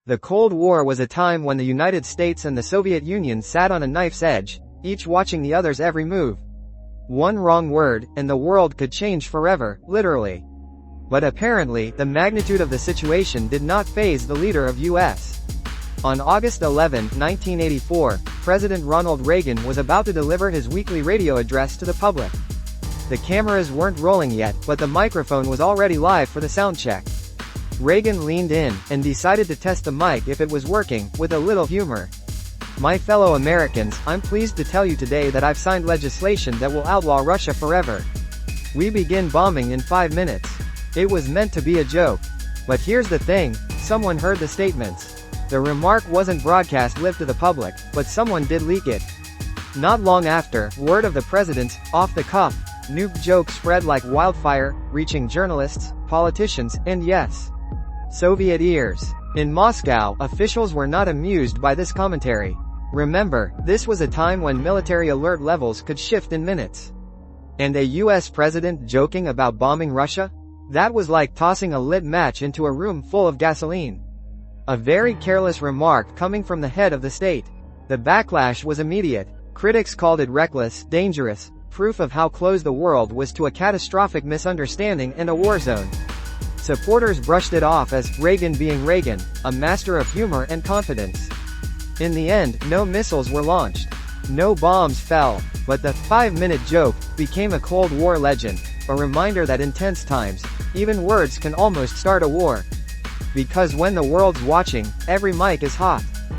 The Cold War was a time when the United States and the Soviet Union sat on a knife's edge, each watching the other's every move. One wrong word, and the world could change forever, literally. But apparently, the magnitude of the situation did not faze the leader of U.S. On August 11, 1984, President Ronald Reagan was about to deliver his weekly radio address to the public. The cameras weren't rolling yet, but the microphone was already live for the sound check. Reagan leaned in, and decided to test the mic if it was working, with a little humor. "My fellow Americans, I'm pleased to tell you today that I've signed legislation that will outlaw Russia forever. We begin bombing in 5 minutes. It was meant to be a joke. But here's the thing, someone heard the statements. The remark wasn't broadcast live to the public, but someone did leak it. Not long after, word of the president's off-the-cuff nuke joke spread like wildfire, reaching journalists, politicians, and yes, Soviet ears. In Moscow, officials were not amused by this commentary. Remember, this was a time when military alert levels could shift in minutes. And a US president joking about bombing Russia? That was like tossing a lit match into a room full of gasoline. A very careless remark coming from the head of the state. The backlash was immediate. Critics called it reckless, dangerous, proof of how close the world was to a catastrophic misunderstanding and a war zone. Supporters brushed it off as Reagan being Reagan, a master of humor and confidence. In the end, no missiles were launched. No bombs fell, but the 5-minute joke became a Cold War legend, a reminder that in tense times, even words can almost start a war. Because when the world's watching, every mic is hot.